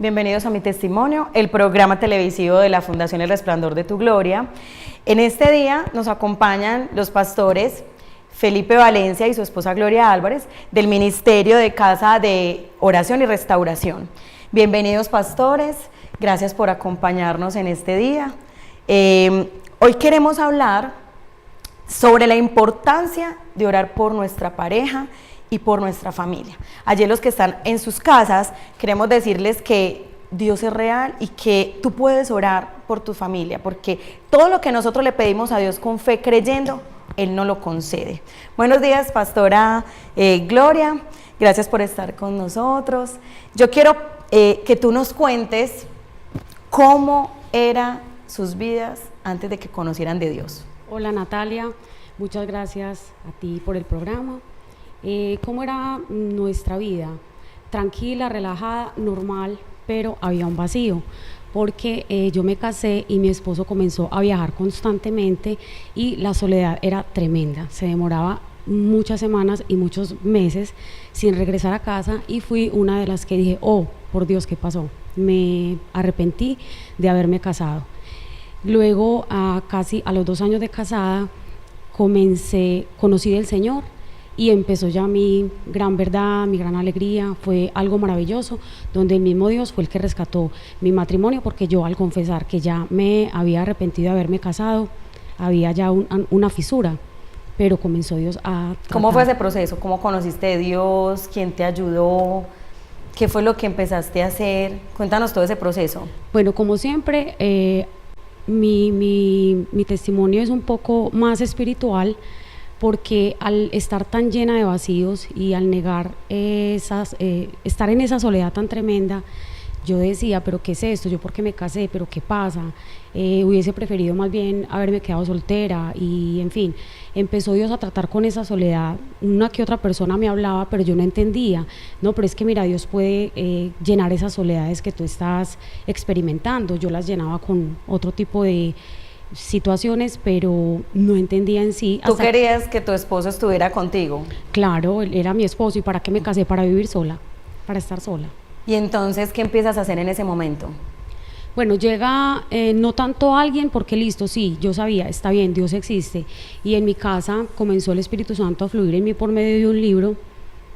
Bienvenidos a Mi Testimonio, el programa televisivo de la Fundación El Resplandor de tu Gloria. En este día nos acompañan los pastores Felipe Valencia y su esposa Gloria Álvarez del Ministerio de Casa de Oración y Restauración. Bienvenidos, pastores, gracias por acompañarnos en este día. Hoy queremos hablar sobre la importancia de orar por nuestra pareja y por nuestra familia. Ayer, los que están en sus casas, queremos decirles que Dios es real y que tú puedes orar por tu familia, porque todo lo que nosotros le pedimos a Dios con fe, creyendo, Él nos lo concede. Buenos días, pastora Gloria, gracias por estar con nosotros. Yo quiero que tú nos cuentes cómo eran sus vidas antes de que conocieran de Dios. Hola, Natalia, muchas gracias a ti por el programa. ¿Cómo era nuestra vida? Tranquila, relajada, normal, pero había un vacío, porque yo me casé y mi esposo comenzó a viajar constantemente y la soledad era tremenda. Se demoraba muchas semanas y muchos meses sin regresar a casa, y fui una de las que dije, oh, por Dios, ¿qué pasó? Me arrepentí de haberme casado. Luego, casi a los 2 años de casada, conocí del Señor, y empezó ya mi gran verdad, mi gran alegría. Fue algo maravilloso, donde el mismo Dios fue el que rescató mi matrimonio, porque yo, al confesar que ya me había arrepentido de haberme casado, había ya una fisura, pero comenzó Dios a tratar. ¿Cómo fue ese proceso? ¿Cómo conociste a Dios? ¿Quién te ayudó? ¿Qué fue lo que empezaste a hacer? Cuéntanos todo ese proceso. Bueno, como siempre, mi testimonio es un poco más espiritual, porque al estar tan llena de vacíos y al negar estar en esa soledad tan tremenda, yo decía, pero ¿qué es esto? ¿Yo por qué me casé? ¿Pero qué pasa? Hubiese preferido más bien haberme quedado soltera, y en fin, empezó Dios a tratar con esa soledad. Una que otra persona me hablaba, pero yo no entendía. No, pero es que mira, Dios puede llenar esas soledades que tú estás experimentando. Yo las llenaba con otro tipo de situaciones, pero no entendía en sí. ¿Tú querías que tu esposo estuviera contigo? Claro, él era mi esposo. ¿Y para qué me casé? Para vivir sola, para estar sola. ¿Y entonces qué empiezas a hacer en ese momento? Bueno, llega no tanto alguien, porque listo, sí, yo sabía, está bien, Dios existe, y en mi casa comenzó el Espíritu Santo a fluir en mí por medio de un libro,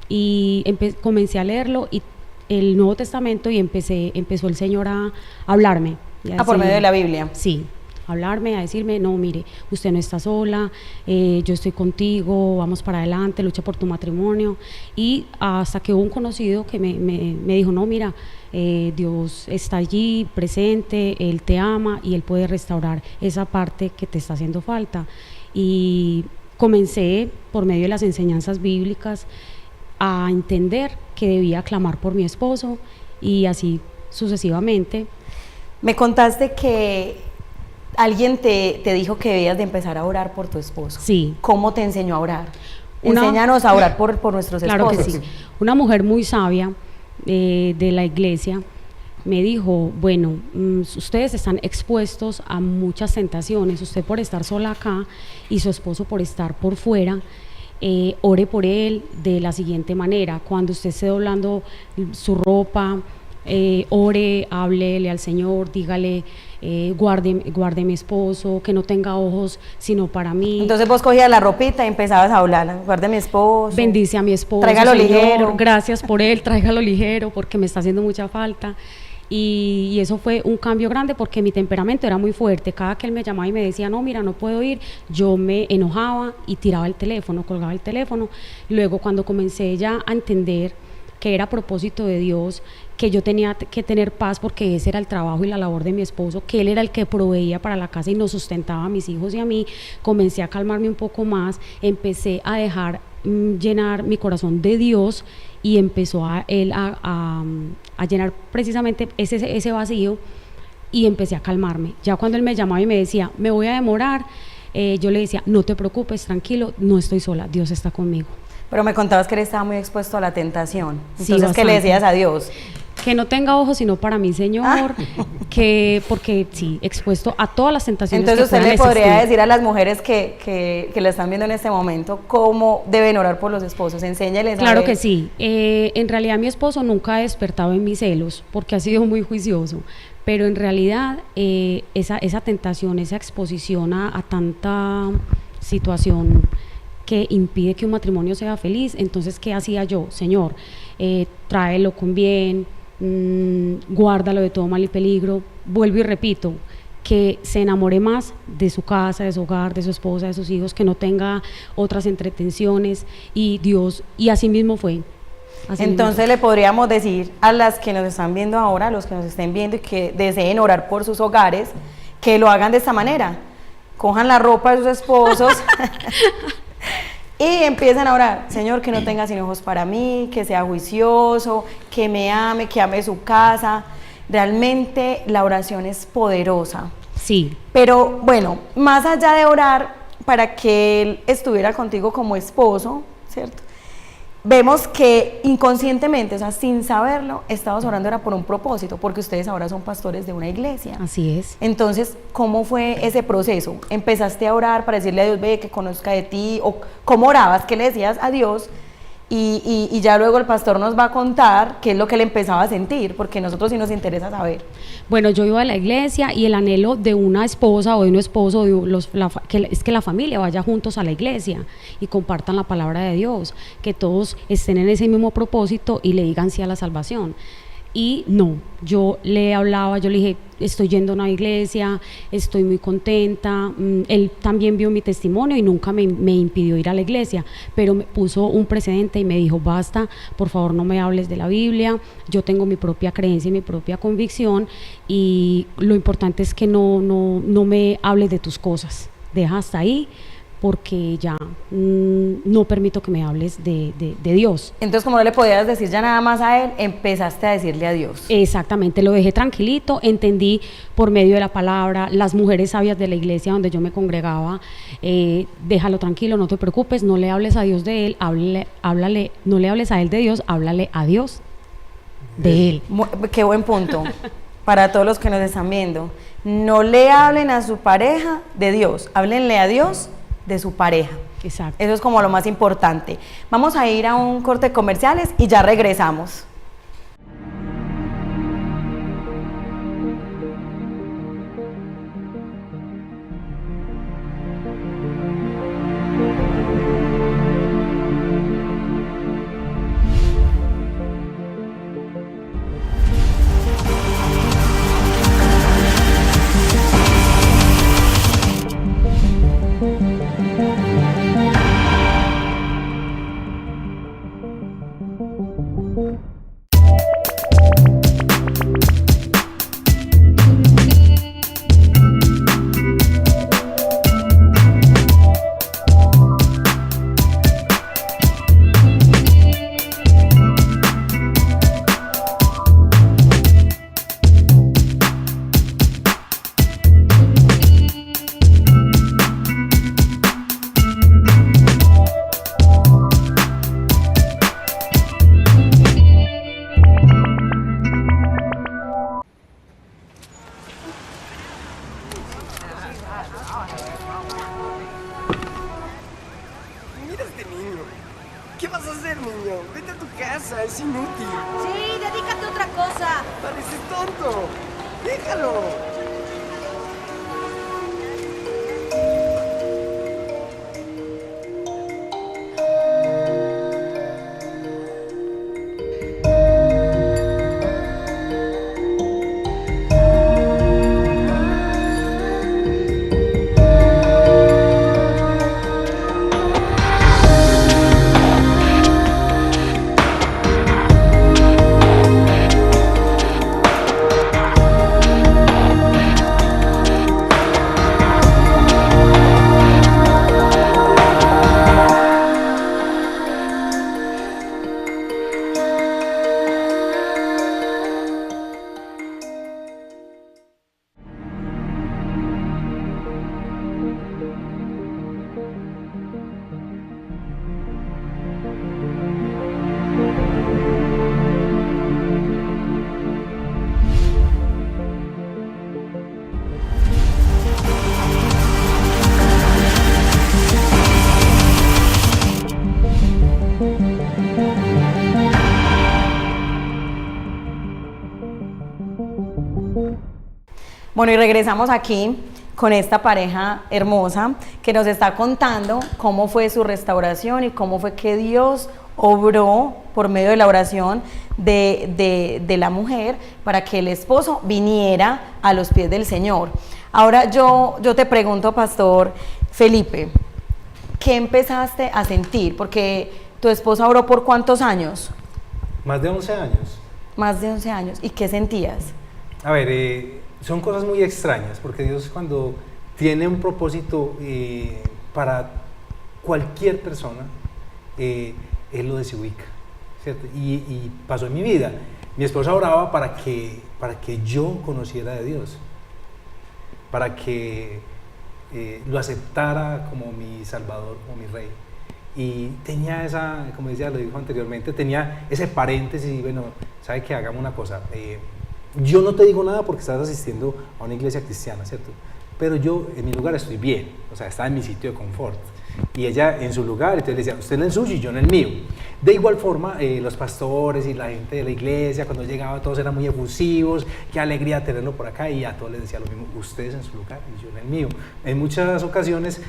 y comencé a leerlo, y el Nuevo Testamento, y empezó el Señor a hablarme. Por medio de la Biblia. Sí, hablarme, a decirme, no, mire, usted no está sola, yo estoy contigo, vamos para adelante, lucha por tu matrimonio. Y hasta que hubo un conocido que me dijo, no, mira, Dios está allí presente, Él te ama y Él puede restaurar esa parte que te está haciendo falta. Y comencé, por medio de las enseñanzas bíblicas, a entender que debía clamar por mi esposo, y así sucesivamente. Me contaste que alguien te dijo que debías de empezar a orar por tu esposo. Sí. ¿Cómo te enseñó a orar? Enséñanos a orar por nuestros esposos. Claro que sí. Una mujer muy sabia de la iglesia me dijo, bueno, ustedes están expuestos a muchas tentaciones, usted por estar sola acá y su esposo por estar por fuera. Ore por él de la siguiente manera: cuando usted esté doblando su ropa, ore, háblele al Señor, dígale, guarde mi esposo, que no tenga ojos sino para mí. Entonces vos cogías la ropita y empezabas a hablar, guarde mi esposo, bendice a mi esposo, tráigalo Señor, ligero, gracias por él, tráigalo ligero, porque me está haciendo mucha falta. Y eso fue un cambio grande, porque mi temperamento era muy fuerte. Cada que él me llamaba y me decía, no, mira, no puedo ir, yo me enojaba y tiraba el teléfono, colgaba el teléfono. Luego, cuando comencé ya a entender que era propósito de Dios, que yo tenía que tener paz, porque ese era el trabajo y la labor de mi esposo, que él era el que proveía para la casa y nos sustentaba a mis hijos y a mí, comencé a calmarme un poco más, empecé a dejar llenar mi corazón de Dios, y empezó él a llenar precisamente ese vacío, y empecé a calmarme. Ya cuando él me llamaba y me decía, me voy a demorar, yo le decía, no te preocupes, tranquilo, no estoy sola, Dios está conmigo. Pero me contabas que él estaba muy expuesto a la tentación. Entonces, sí, ¿qué le decías a Dios? Que no tenga ojos sino para mí, Señor, que porque sí, expuesto a todas las tentaciones. Entonces que usted le puedan podría existir. decir a las mujeres que la están viendo en este momento cómo deben orar por los esposos, enséñeles. Claro que sí. En realidad mi esposo nunca ha despertado en mis celos porque ha sido muy juicioso, pero en realidad esa tentación, esa exposición a tanta situación que impide que un matrimonio sea feliz, entonces ¿qué hacía yo? Señor, tráelo con bien, guárdalo de todo mal y peligro. Vuelvo y repito, que se enamore más de su casa, de su hogar, de su esposa, de sus hijos, que no tenga otras entretenciones, y Dios, y así mismo fue. Entonces le podríamos decir a las que nos están viendo ahora, a los que nos estén viendo y que deseen orar por sus hogares, que lo hagan de esta manera. Cojan la ropa de sus esposos y empiezan a orar. Señor, que no tenga sin ojos para mí, que sea juicioso, que ame su casa. Realmente la oración es poderosa. Sí. Pero bueno, más allá de orar para que él estuviera contigo como esposo, ¿cierto? Vemos que inconscientemente, o sea, sin saberlo, estabas orando era por un propósito, porque ustedes ahora son pastores de una iglesia. Así es. Entonces, ¿cómo fue ese proceso? ¿Empezaste a orar para decirle a Dios, ve, que conozca de ti? ¿O cómo orabas? ¿Qué le decías a Dios? Y ya luego el pastor nos va a contar qué es lo que él empezaba a sentir, porque a nosotros sí nos interesa saber. Bueno, yo iba a la iglesia y el anhelo de una esposa o de un esposo, es que la familia vaya juntos a la iglesia y compartan la palabra de Dios, que todos estén en ese mismo propósito y le digan sí a la salvación. Y no, yo le hablaba, yo le dije, estoy yendo a una iglesia, estoy muy contenta. Él también vio mi testimonio y nunca me impidió ir a la iglesia, pero me puso un precedente y me dijo, basta, por favor no me hables de la Biblia, yo tengo mi propia creencia y mi propia convicción, y lo importante es que no me hables de tus cosas, deja hasta ahí, porque ya no permito que me hables de Dios. Entonces, como no le podías decir ya nada más a él, empezaste a decirle a Dios. Exactamente, lo dejé tranquilito, entendí por medio de la palabra, las mujeres sabias de la iglesia donde yo me congregaba, déjalo tranquilo, no te preocupes, no le hables a Dios de él, háblale, no le hables a él de Dios, háblale a Dios de él. Qué buen punto para todos los que nos están viendo. No le hablen a su pareja de Dios, háblenle a Dios de su pareja. Exacto. Eso es como lo más importante. Vamos a ir a un corte de comerciales y ya regresamos. Mira a este niño. ¿Qué vas a hacer, niño? Vete a tu casa, es inútil. Sí, dedícate a otra cosa. Pareces tonto. Déjalo. Bueno, y regresamos aquí con esta pareja hermosa que nos está contando cómo fue su restauración y cómo fue que Dios obró por medio de la oración de la mujer para que el esposo viniera a los pies del Señor. Ahora yo te pregunto, Pastor Felipe, ¿qué empezaste a sentir? Porque tu esposa oró por ¿cuántos años? Más de 11 años. Más de 11 años. ¿Y qué sentías? A ver, son cosas muy extrañas, porque Dios cuando tiene un propósito para cualquier persona, Él lo desubica, ¿cierto? Y pasó en mi vida. Mi esposa oraba para que yo conociera de Dios, para que lo aceptara como mi Salvador, como mi Rey. Y tenía esa, como decía, lo dijo anteriormente, tenía ese paréntesis y bueno, ¿sabe qué? Hagamos una cosa. Yo no te digo nada porque estás asistiendo a una iglesia cristiana, ¿cierto? Pero yo en mi lugar estoy bien, o sea, estaba en mi sitio de confort. Y ella en su lugar, entonces le decía, usted en el suyo y yo en el mío. De igual forma, los pastores y la gente de la iglesia, cuando llegaba, todos eran muy efusivos, qué alegría tenerlo por acá, y a todos les decía lo mismo, ustedes en su lugar y yo en el mío. En muchas ocasiones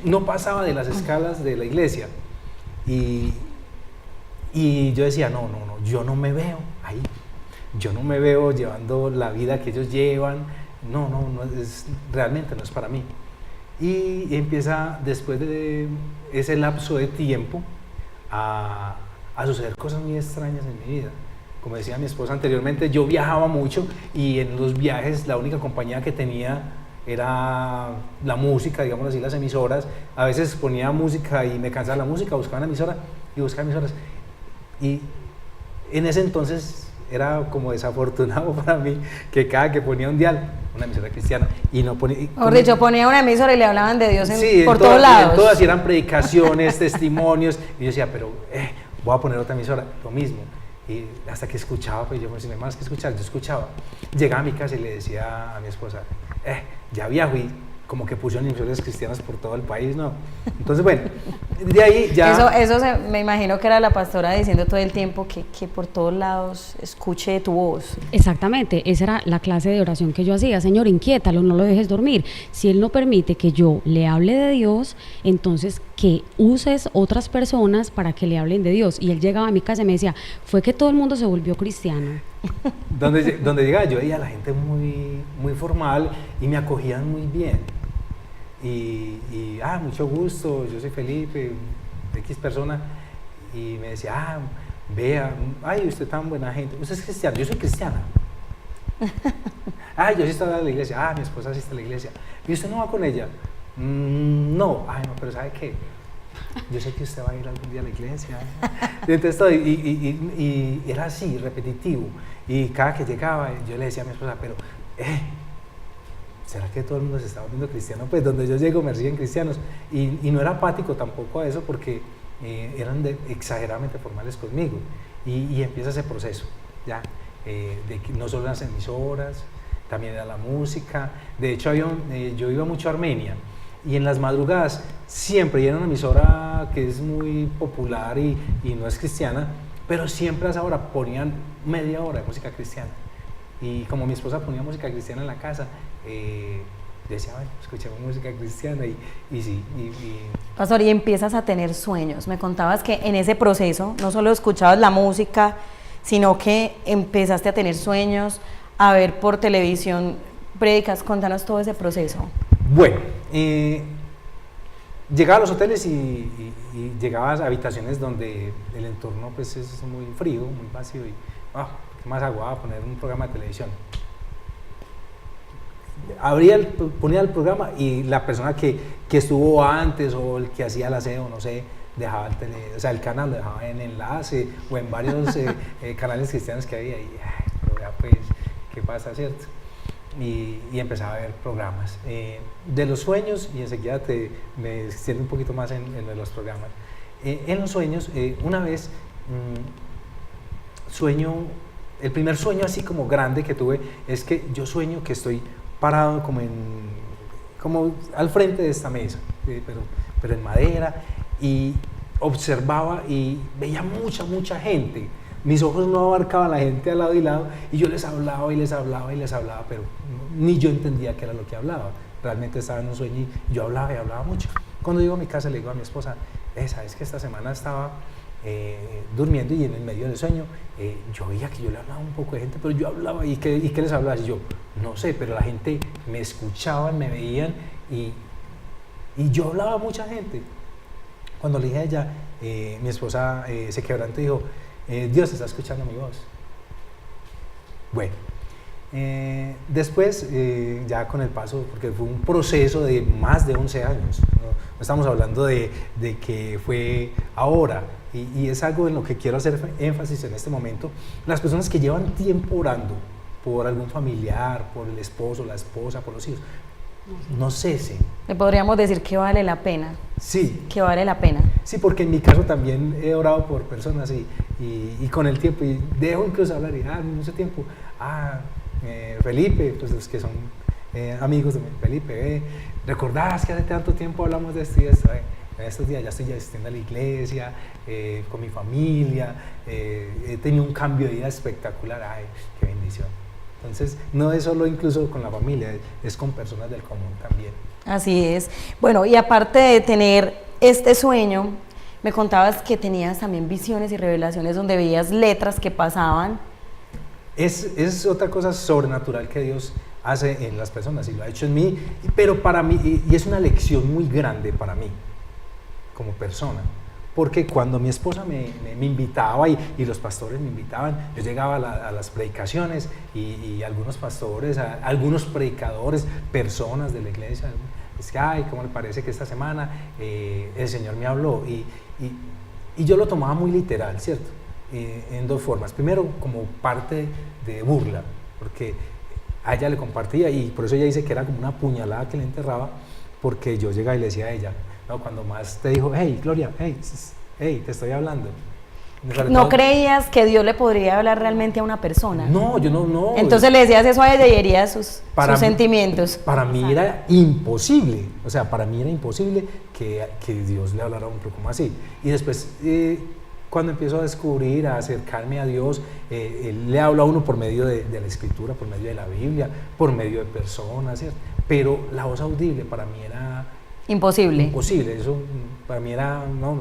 no pasaba de las escalas de la iglesia. Y yo decía, no, yo no me veo ahí. Yo no me veo llevando la vida que ellos llevan, realmente no es para mí. Y empieza después de ese lapso de tiempo a suceder cosas muy extrañas en mi vida. Como decía mi esposa anteriormente, yo viajaba mucho y en los viajes la única compañía que tenía era la música, digamos así, las emisoras. A veces ponía música y me cansaba la música, buscaba una emisora y buscaba emisoras. Y en ese entonces era como desafortunado para mí que cada que ponía un dial, una emisora cristiana, y no ponía... Yo ponía una emisora y le hablaban de Dios por todas, todos lados. En todas eran predicaciones, testimonios, y yo decía, pero voy a poner otra emisora, lo mismo. Y hasta que escuchaba, pues yo me decía, más que escuchar, yo escuchaba. Llegaba a mi casa y le decía a mi esposa, ya viajo y como que pusieron emisoras cristianas por todo el país, ¿no? Entonces, bueno, de ahí ya... Me imagino que era la pastora diciendo todo el tiempo que por todos lados escuche tu voz. Exactamente, esa era la clase de oración que yo hacía. Señor, inquiétalo, no lo dejes dormir. Si Él no permite que yo le hable de Dios, entonces que uses otras personas para que le hablen de Dios. Y él llegaba a mi casa y me decía, fue que todo el mundo se volvió cristiano. Donde llegaba yo veía a la gente muy, muy formal y me acogían muy bien. Mucho gusto, yo soy Felipe, X persona, y me decía, vea, usted tan buena gente, usted es cristiano, yo soy cristiana. Yo sí estaba en la iglesia, mi esposa asiste a la iglesia, ¿y usted no va con ella? No, pero ¿sabe qué? Yo sé que usted va a ir algún día a la iglesia. Entonces todo, y era así, repetitivo, y cada que llegaba yo le decía a mi esposa, pero ¿será que todo el mundo se está volviendo cristiano? Pues donde yo llego me siguen cristianos, y no era apático tampoco a eso porque eran exageradamente formales conmigo, y empieza ese proceso, ¿ya? De que no solo las emisoras, también era la música. De hecho yo iba mucho a Armenia, y en las madrugadas siempre, y era una emisora que es muy popular y no es cristiana, pero siempre a esa hora ponían media hora de música cristiana. Y como mi esposa ponía música cristiana en la casa, yo decía, bueno, escuchemos música cristiana y sí. Pastor, y empiezas a tener sueños. Me contabas que en ese proceso no solo escuchabas la música, sino que empezaste a tener sueños, a ver por televisión prédicas. Contanos todo ese proceso. Bueno, llegaba a los hoteles y llegaba a habitaciones donde el entorno pues es muy frío, muy vacío y ¿qué más hago? A poner un programa de televisión. Ponía el programa y la persona que estuvo antes o el que hacía el aseo, no sé, dejaba el canal lo dejaba en enlace o en varios canales cristianos que había y pero ya pues, ¿qué pasa, cierto? Y empezaba a ver programas de los sueños, y enseguida me extiendo un poquito más en los programas. En los sueños, una vez el primer sueño así como grande que tuve es que yo sueño que estoy parado como al frente de esta mesa, pero en madera, y observaba y veía mucha gente, mis ojos no abarcaban a la gente al lado y lado, y yo les hablaba y les hablaba y les hablaba, pero ni yo entendía qué era lo que hablaba. Realmente estaba en un sueño y yo hablaba y hablaba mucho. Cuando llego a mi casa le digo a mi esposa, ¿sabes que esta semana estaba durmiendo y en el medio del sueño yo veía que yo le hablaba a un poco de gente, pero yo hablaba y qué les hablaba? Y yo, no sé, pero la gente me escuchaban, me veían y yo hablaba a mucha gente. Cuando le dije a ella, mi esposa se quebrantó y dijo, Dios está escuchando mi voz. Bueno, después ya con el paso, porque fue un proceso de más de 11 años, no estamos hablando de que fue ahora, y es algo en lo que quiero hacer énfasis en este momento. Las personas que llevan tiempo orando por algún familiar, por el esposo, la esposa, por los hijos, no cesen. Le podríamos decir que vale la pena. Sí. Que vale la pena. Sí, porque en mi caso también he orado por personas y con el tiempo, y dejo incluso hablar y mucho tiempo, Felipe, pues los que son amigos de Felipe, ¿recordás que hace tanto tiempo hablamos de esto y esto? En estos días ya estoy asistiendo a la iglesia, con mi familia, he tenido un cambio de vida espectacular, qué bendición. Entonces, no es solo incluso con la familia, es con personas del común también. Así es. Bueno, y aparte de tener este sueño, me contabas que tenías también visiones y revelaciones donde veías letras que pasaban. Es otra cosa sobrenatural que Dios hace en las personas y lo ha hecho en mí, pero para mí, y es una lección muy grande para mí como persona, porque cuando mi esposa me invitaba y los pastores me invitaban, yo llegaba a las predicaciones y algunos pastores, algunos predicadores, personas de la iglesia, es que, ¿cómo le parece que esta semana el Señor me habló? Y yo lo tomaba muy literal, ¿cierto? En dos formas. Primero, como parte de burla, porque a ella le compartía y por eso ella dice que era como una puñalada que le enterraba, porque yo llegaba y le decía a ella, no, cuando más te dijo, hey, Gloria, hey, te estoy hablando. ¿No creías que Dios le podría hablar realmente a una persona? No, yo no. Entonces le decías eso a ella y herías sus sentimientos. Para mí era imposible, o sea, para mí era imposible que Dios le hablara a un como así. Y después, cuando empiezo a descubrir, a acercarme a Dios, Él le habla a uno por medio de la Escritura, por medio de la Biblia, por medio de personas, ¿cierto? Pero la voz audible para mí era imposible. Eso para mí era, no,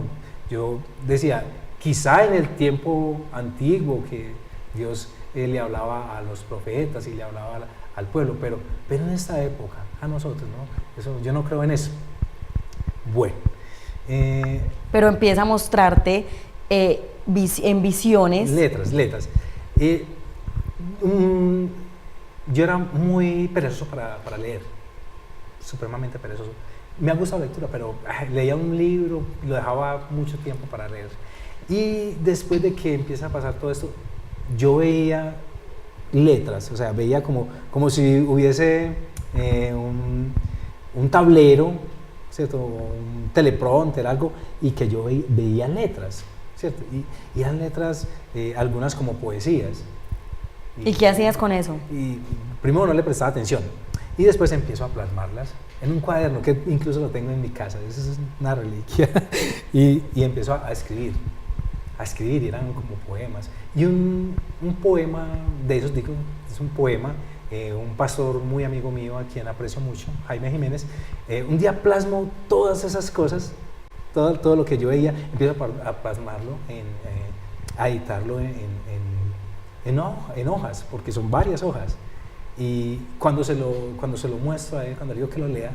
yo decía, quizá en el tiempo antiguo que Dios le hablaba a los profetas y le hablaba al pueblo, pero en esta época, a nosotros, ¿no? Eso, yo no creo en eso. Bueno. Pero empieza a mostrarte en visiones. Letras. Yo era muy perezoso para leer, supremamente perezoso. Me ha gustado la lectura, pero leía un libro y lo dejaba mucho tiempo para leer. Y después de que empieza a pasar todo esto, yo veía letras, o sea, veía como si hubiese un tablero, ¿cierto? Un teleprompter, algo, y que yo veía letras, ¿cierto? Y eran letras, algunas como poesías. ¿Y qué hacías con eso? Y primero no le prestaba atención, y después empiezo a plasmarlas en un cuaderno, que incluso lo tengo en mi casa, eso es una reliquia, y empiezo a escribir, y eran como poemas. Y un poema de esos, digo, es un poema, un pastor muy amigo mío, a quien aprecio mucho, Jaime Jiménez, un día plasmo todas esas cosas, todo lo que yo veía, empiezo a plasmarlo, a editarlo en hojas, porque son varias hojas. Y cuando se lo muestro a él, cuando le digo que lo lea,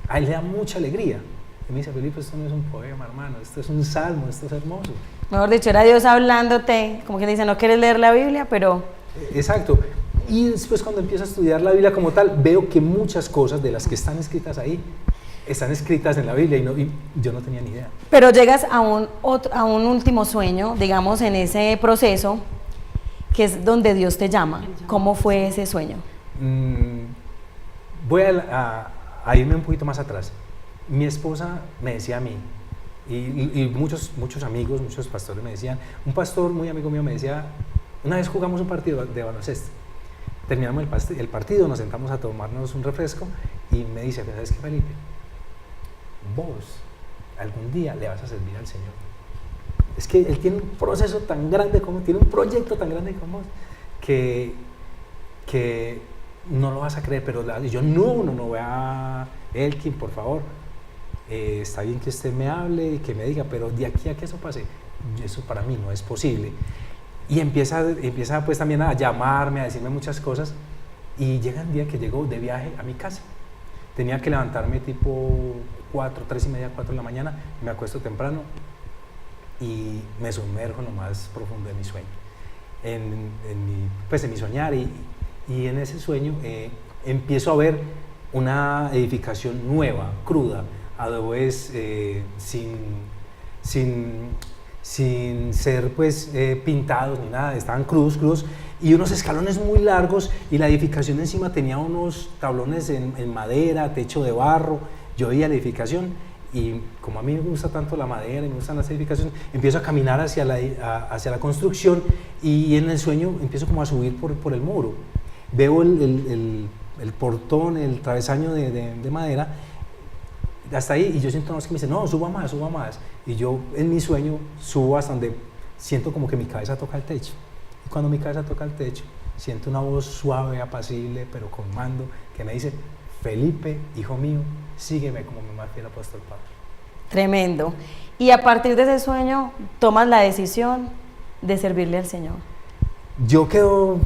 a él le da mucha alegría. Y me dice, Felipe, esto no es un poema, hermano, esto es un salmo, esto es hermoso. Mejor dicho, era Dios hablándote, como quien dice, no quieres leer la Biblia, pero... Exacto. Y después cuando empiezo a estudiar la Biblia como tal, veo que muchas cosas de las que están escritas ahí, están escritas en la Biblia y yo no tenía ni idea. Pero llegas a un último sueño, digamos, en ese proceso, que es donde Dios te llama. ¿Cómo fue ese sueño? Voy a irme un poquito más atrás. Mi esposa me decía a mí, y muchos amigos, muchos pastores me decían, un pastor muy amigo mío me decía, una vez jugamos un partido de baloncesto, terminamos el partido, nos sentamos a tomarnos un refresco y me dice, ¿sabes qué, Felipe? Vos algún día le vas a servir al Señor. es que él tiene un proceso tan grande como, tiene un proyecto tan grande como que no lo vas a creer, pero yo no vea Elkin, por favor, está bien que usted me hable y que me diga, pero de aquí a que eso pase, eso para mí no es posible. Y empieza pues también a llamarme, a decirme muchas cosas, y llega el día que llego de viaje a mi casa. Tenía que levantarme tipo 3:30, 4 de la mañana, me acuesto temprano y me sumerjo en lo más profundo de mi sueño, en mi soñar, y en ese sueño empiezo a ver una edificación nueva, cruda, adobes sin ser pues pintados ni nada, estaban crudos, y unos escalones muy largos, y la edificación encima tenía unos tablones en madera, techo de barro. Yo veía la edificación, y como a mí me gusta tanto la madera y me gustan las edificaciones, empiezo a caminar hacia la construcción, y en el sueño empiezo como a subir por el muro. Veo el portón, el travesaño de madera, hasta ahí, y yo siento una voz que me dice, no, suba más, y yo en mi sueño subo hasta donde siento como que mi cabeza toca el techo, y cuando mi cabeza toca el techo, siento una voz suave, apacible, pero con mando, que me dice, Felipe, hijo mío, sígueme como me marca el apóstol Pablo. Tremendo. Y a partir de ese sueño, tomas la decisión de servirle al Señor. Yo quedo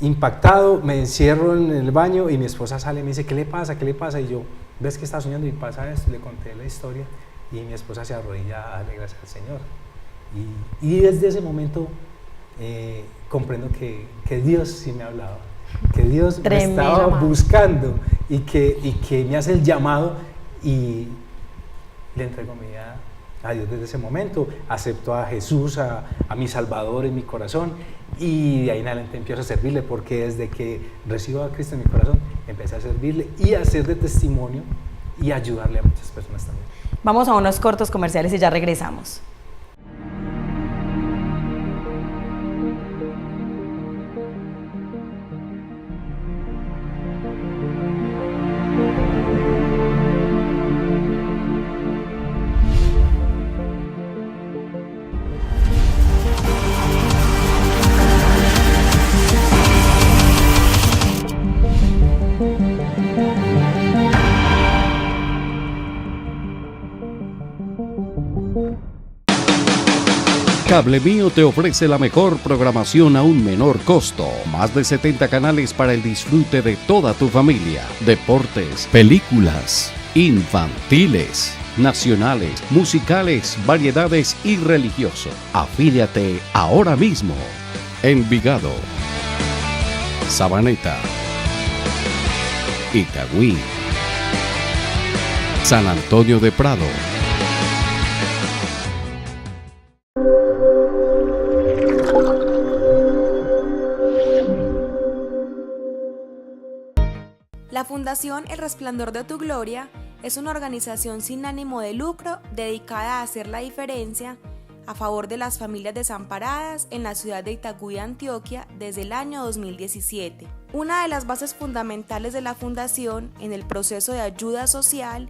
impactado, me encierro en el baño, y mi esposa sale y me dice, ¿qué le pasa? Y yo, ¿ves que está soñando y pasa esto? Le conté la historia, y mi esposa se arrodilla a darle gracias al Señor. Y desde ese momento comprendo que Dios sí me hablaba, que Dios me estaba buscando, y que me hace el llamado, y le entrego mi vida a Dios desde ese momento. Acepto a Jesús, a mi Salvador en mi corazón, y de ahí en adelante empiezo a servirle, porque desde que recibo a Cristo en mi corazón empecé a servirle y a ser de testimonio y ayudarle a muchas personas también. Vamos a unos cortos comerciales y ya regresamos. Cable Mío te ofrece la mejor programación a un menor costo. Más de 70 canales para el disfrute de toda tu familia. Deportes, películas, infantiles, nacionales, musicales, variedades y religioso. Afíliate ahora mismo. Envigado, Sabaneta, Itagüí, San Antonio de Prado. La Fundación El Resplandor de Tu Gloria es una organización sin ánimo de lucro dedicada a hacer la diferencia a favor de las familias desamparadas en la ciudad de Itagüí, Antioquia, desde el año 2017. Una de las bases fundamentales de la Fundación en el proceso de ayuda social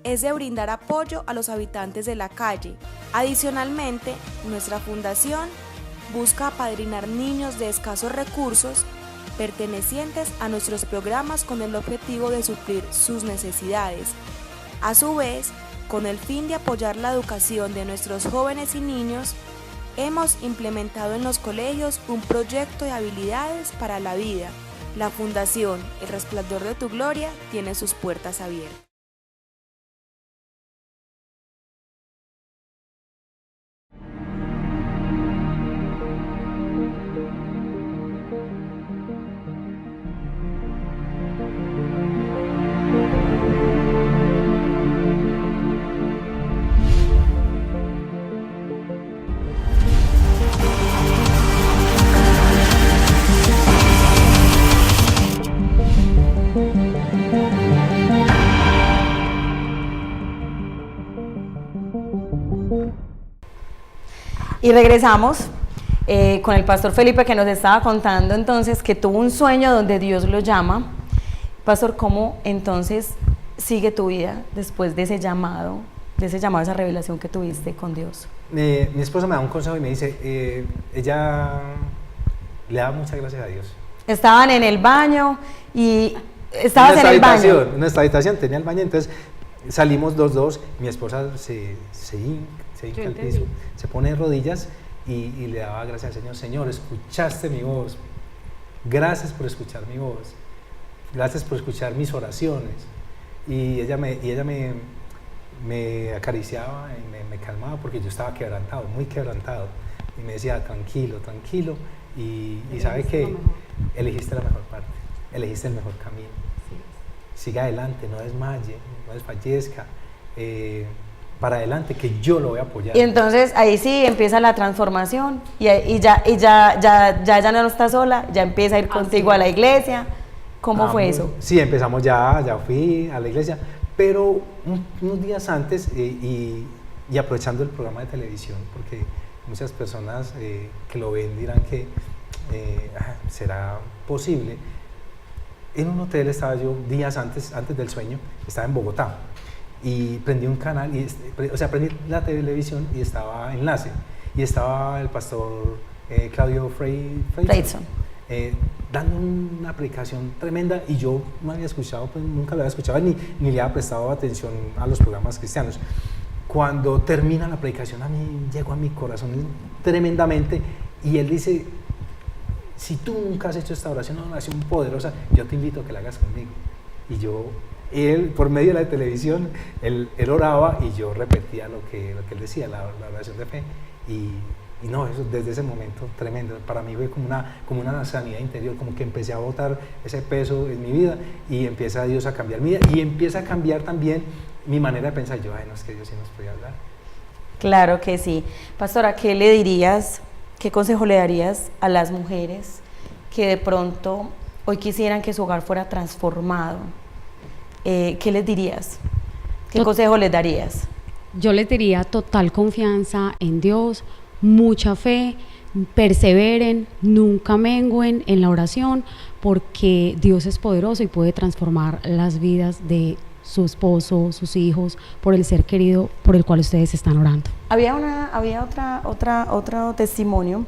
es de brindar apoyo a los habitantes de la calle. Adicionalmente, nuestra Fundación busca apadrinar niños de escasos recursos pertenecientes a nuestros programas con el objetivo de suplir sus necesidades. A su vez, con el fin de apoyar la educación de nuestros jóvenes y niños, hemos implementado en los colegios un proyecto de habilidades para la vida. La Fundación El Resplandor de Tu Gloria tiene sus puertas abiertas. Y regresamos con el pastor Felipe, que nos estaba contando entonces que tuvo un sueño donde Dios lo llama. Pastor, ¿cómo entonces sigue tu vida después de ese llamado de ese llamado, esa revelación que tuviste con Dios? Mi esposa me da un consejo y me dice, ella le da muchas gracias a Dios. Estaban en el baño y estabas en el baño. En nuestra habitación tenía el baño, entonces salimos los dos, mi esposa se hinca al piso, se pone de rodillas y le daba gracias al Señor. Señor, escuchaste mi voz, gracias por escuchar mi voz, gracias por escuchar mis oraciones. Y ella me acariciaba y me calmaba porque yo estaba quebrantado, muy quebrantado, y me decía, tranquilo, tranquilo, y sabe que elegiste la mejor parte, elegiste el mejor camino. Siga adelante, no desmaye, no desfallezca, para adelante, que yo lo voy a apoyar. Y entonces ahí sí empieza la transformación y ya no está sola, ya empieza a ir contigo a la iglesia. ¿Cómo fue eso? Sí, empezamos ya fui a la iglesia, pero unos días antes y aprovechando el programa de televisión, porque muchas personas que lo ven dirán que será posible. En un hotel estaba yo días antes del sueño, estaba en Bogotá y prendí un canal, prendí la televisión y estaba enlace y estaba el pastor Claudio Freyson dando una predicación tremenda y yo no había escuchado, pues nunca lo había escuchado ni le había prestado atención a los programas cristianos. Cuando termina la predicación a mí llegó a mi corazón tremendamente y él dice, si tú nunca has hecho esta oración, una oración poderosa, yo te invito a que la hagas conmigo. Y él por medio de la televisión, él oraba y yo repetía lo que él decía, la oración de fe. Y no, eso desde ese momento tremendo, para mí fue como una sanidad interior, como que empecé a botar ese peso en mi vida y empieza Dios a cambiar mi vida y empieza a cambiar también mi manera de pensar. Yo, no, es que Dios sí nos puede hablar. Claro que sí. Pastora, ¿qué le dirías, qué consejo le darías a las mujeres que de pronto hoy quisieran que su hogar fuera transformado? ¿Qué les dirías? ¿Qué consejo les darías? Yo les diría total confianza en Dios, mucha fe, perseveren, nunca mengüen en la oración, porque Dios es poderoso y puede transformar las vidas de su esposo, sus hijos, por el ser querido por el cual ustedes están orando. Había otro testimonio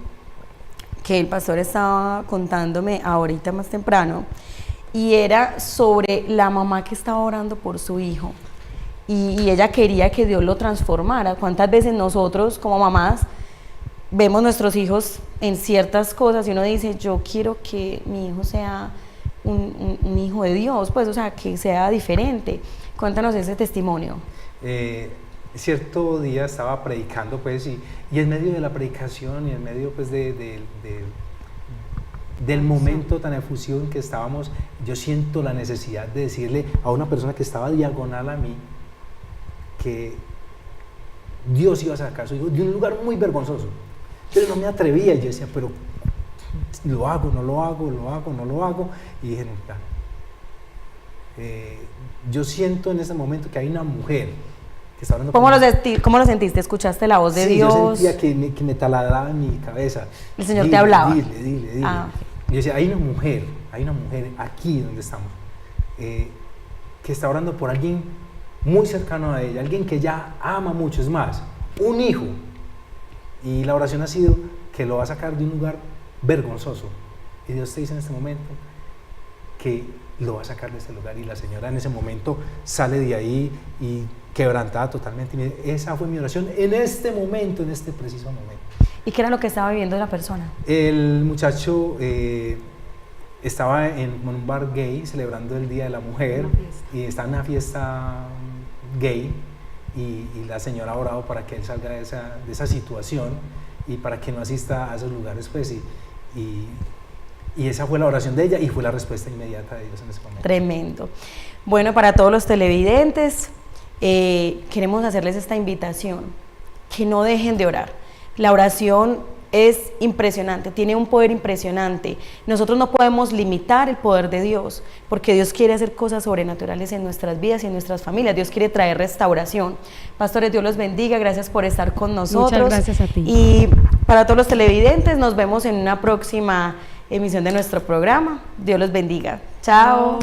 que el pastor estaba contándome ahorita más temprano, y era sobre la mamá que estaba orando por su hijo, y ella quería que Dios lo transformara. ¿Cuántas veces nosotros como mamás vemos nuestros hijos en ciertas cosas y uno dice, yo quiero que mi hijo sea un hijo de Dios, pues, o sea, que sea diferente? Cuéntanos ese testimonio. Cierto día estaba predicando, pues, y en medio de la predicación y en medio, pues, del momento tan efusivo en que estábamos, yo siento la necesidad de decirle a una persona que estaba diagonal a mí que Dios iba a sacar a su hijo de un lugar muy vergonzoso, pero no me atrevía. Yo decía, pero lo hago, no lo hago, lo hago, no lo hago, y dije, no, yo siento en ese momento que hay una mujer que está hablando. ¿Cómo lo sentiste? ¿Escuchaste la voz de Dios? Yo sentía que me taladraba en mi cabeza. El Señor te hablaba. Dile. Y yo decía, hay una mujer aquí donde estamos, que está orando por alguien muy cercano a ella, alguien que ya ama mucho, es más, un hijo. Y la oración ha sido que lo va a sacar de un lugar vergonzoso. Y Dios te dice en este momento que lo va a sacar de ese lugar. Y la señora en ese momento sale de ahí y quebrantada totalmente. Y esa fue mi oración en este momento, en este preciso momento. ¿Y qué era lo que estaba viviendo la persona? El muchacho estaba en un bar gay celebrando el Día de la Mujer y estaba en una fiesta gay. Y la señora ha orado para que él salga de esa situación y para que no asista a esos lugares, pues, y esa fue la oración de ella y fue la respuesta inmediata de Dios en ese momento. Tremendo. Bueno, para todos los televidentes, queremos hacerles esta invitación, que no dejen de orar. La oración es impresionante, tiene un poder impresionante. Nosotros no podemos limitar el poder de Dios, porque Dios quiere hacer cosas sobrenaturales en nuestras vidas y en nuestras familias. Dios quiere traer restauración. Pastores, Dios los bendiga, gracias por estar con nosotros. Muchas gracias a ti. Y para todos los televidentes, nos vemos en una próxima emisión de nuestro programa. Dios los bendiga. Chao.